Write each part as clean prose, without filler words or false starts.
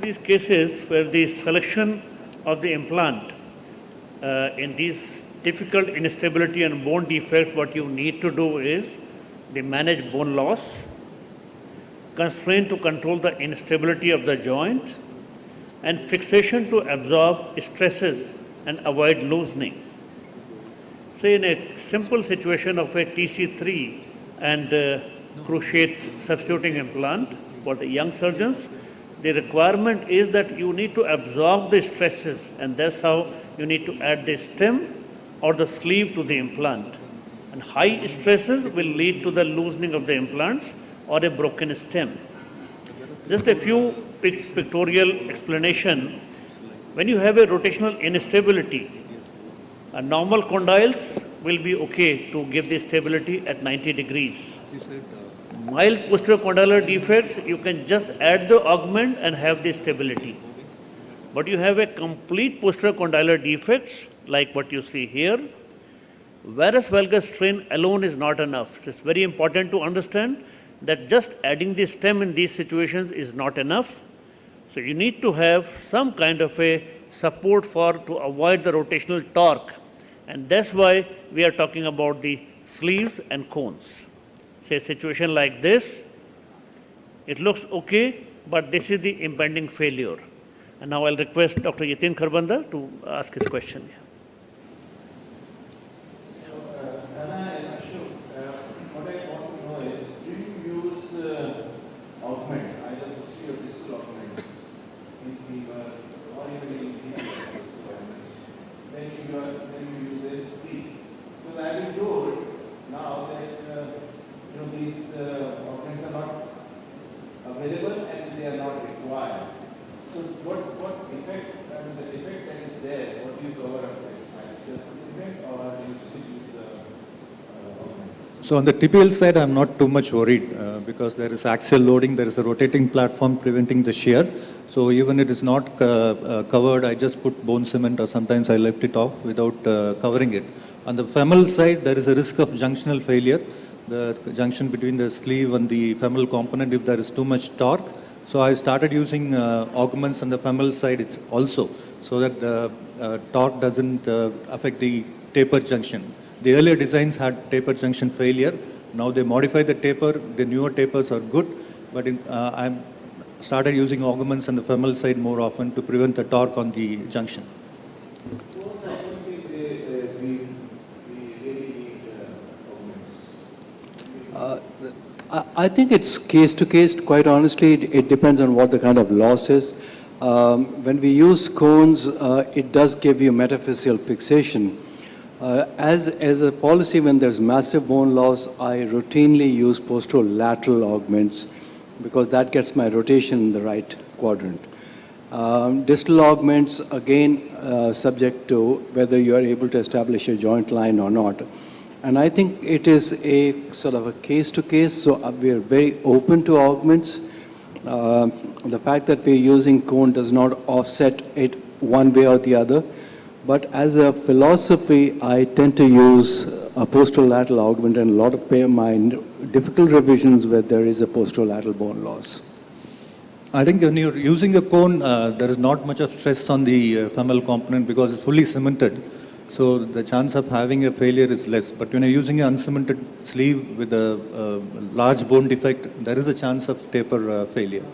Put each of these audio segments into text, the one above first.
these cases where the selection of the implant in these difficult instability and bone defects, what you need to do is they manage bone loss, constraint to control the instability of the joint, and fixation to absorb stresses and avoid loosening. Say in a simple situation of a TC3 and cruciate substituting implant for the young surgeons, the requirement is that you need to absorb the stresses, and that's how you need to add the stem or the sleeve to the implant. And high stresses will lead to the loosening of the implants or a broken stem. Just a few pictorial explanation. When you have a rotational instability, normal condyles will be okay to give the stability at 90 degrees. Mild posterior condylar defects, you can just add the augment and have the stability. But you have a complete posterior condylar defects, like what you see here. Varus valgus strain alone is not enough. It's very important to understand that just adding the stem in these situations is not enough. So you need to have some kind of a support to avoid the rotational torque. And that's why we are talking about the sleeves and cones. Say a situation like this, it looks okay, but this is the impending failure. And now I'll request Dr. Yatin Kharbanda to ask his question. So on the tibial side, I'm not too much worried because there is axial loading, there is a rotating platform preventing the shear. So even it is not covered, I just put bone cement or sometimes I left it off without covering it. On the femoral side, there is a risk of junctional failure, the junction between the sleeve and the femoral component if there is too much torque. So I started using augments on the femoral side also so that the torque doesn't affect the taper junction. The earlier designs had taper junction failure. Now they modify the taper. The newer tapers are good, but I started using augments on the femoral side more often to prevent the torque on the junction. I think it's case to case. Quite honestly, it depends on what the kind of loss is. When we use cones, it does give you metaphyseal fixation. As a policy, when there's massive bone loss, I routinely use posterolateral augments because that gets my rotation in the right quadrant. Distal augments, again, subject to whether you are able to establish a joint line or not. And I think it is a sort of a case to case, so we are very open to augments. The fact that we're using cone does not offset it one way or the other. But as a philosophy, I tend to use a posterolateral augment in a lot of my difficult revisions where there is a posterolateral bone loss. I think when you're using a cone, there is not much of stress on the femoral component because it's fully cemented. So the chance of having a failure is less. But when you're using an uncemented sleeve with a large bone defect, there is a chance of taper failure.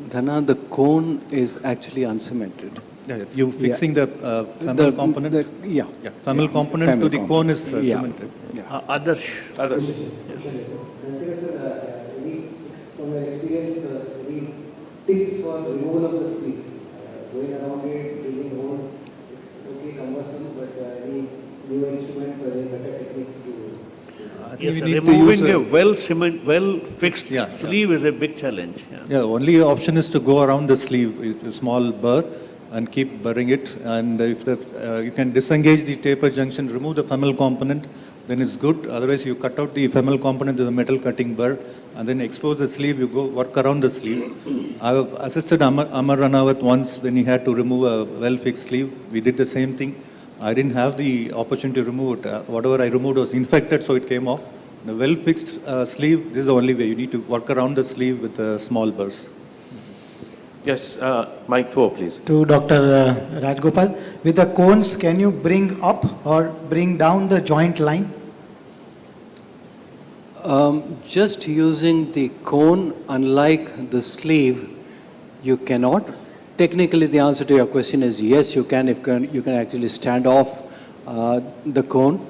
Dhana, the cone is actually uncemented. Yeah, you fixing the femoral component? Femoral component to the cone is cemented. Others. From your experience, any tips for removal of the sleeve? Going around it, drilling holes, it's okay, cumbersome, but any new instruments or any better techniques to... Yes, removing a well-fixed sleeve is a big challenge. Only option is to go around the sleeve with a small burr and keep burring it. And if you can disengage the taper junction, remove the femoral component, then it's good. Otherwise, you cut out the femoral component with a metal cutting burr and then expose the sleeve, you go work around the sleeve. I have assisted Amar Ranawat once when he had to remove a well-fixed sleeve. We did the same thing. I didn't have the opportunity to remove it. Whatever I removed was infected, so it came off. The well-fixed sleeve, this is the only way. You need to work around the sleeve with a small burst. Yes, mic 4, please. To Dr. Rajgopal, with the cones, can you bring up or bring down the joint line? Just using the cone, unlike the sleeve, you cannot. Technically, the answer to your question is yes, you can. You can actually stand off the cone.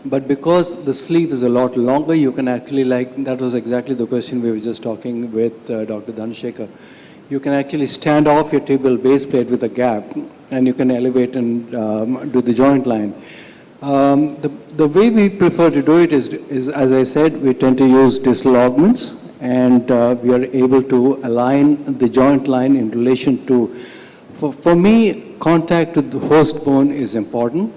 But because the sleeve is a lot longer, you can actually, like, that was exactly the question we were just talking with Dr. Dhanashekhar. You can actually stand off your tibial base plate with a gap, and you can elevate and do the joint line. The way we prefer to do it is, as I said, we tend to use distal augments, and we are able to align the joint line in relation to, for me, contact with the host bone is important.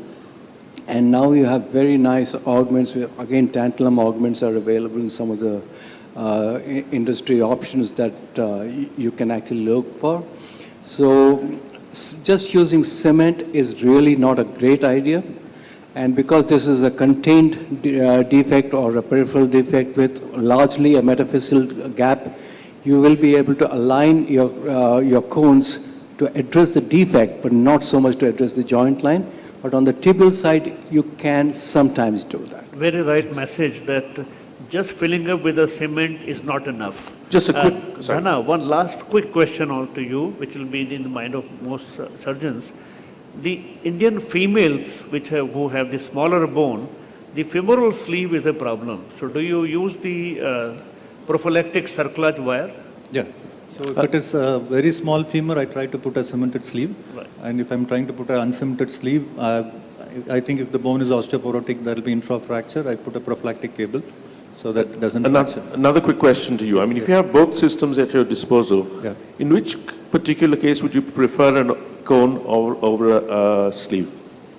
And now you have very nice augments. Again, tantalum augments are available in some of the industry options that you can actually look for. So just using cement is really not a great idea. And because this is a contained defect or a peripheral defect with largely a metaphyseal gap, you will be able to align your cones to address the defect, but not so much to address the joint line. But on the tibial side, you can sometimes do that. Very right message that just filling up with a cement is not enough. Just a quick, Dhana, one last quick question on to you, which will be in the mind of most surgeons. The Indian females who have the smaller bone, the femoral sleeve is a problem. So do you use the prophylactic cerclage wire? Yeah. So if it is a very small femur, I try to put a cemented sleeve. Right. And if I'm trying to put an uncemented sleeve, I think if the bone is osteoporotic, there will be intra-fracture, I put a prophylactic cable so that it doesn't fracture. Another quick question to you. I mean, if you have both systems at your disposal, yeah, in which particular case would you prefer a cone over a sleeve?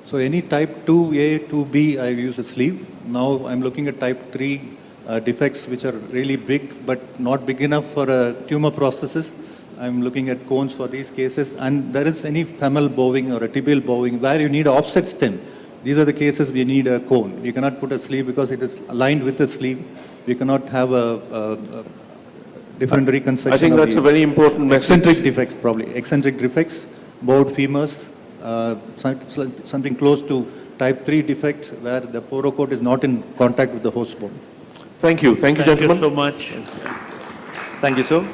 So any type 2A, 2B, I use a sleeve. Now I'm looking at type 3 defects which are really big but not big enough for tumor processes. I'm looking at cones for these cases, and there is any femoral bowing or a tibial bowing where you need an offset stem. These are the cases we need a cone. You cannot put a sleeve because it is aligned with the sleeve. We cannot have a different reconstruction. I think that's a very important message. Eccentric defects, probably. Eccentric defects, bowed femurs, something close to type 3 defect where the porocoat is not in contact with the host bone. Thank you. Thank you, gentlemen. Thank you so much. Thank you, sir.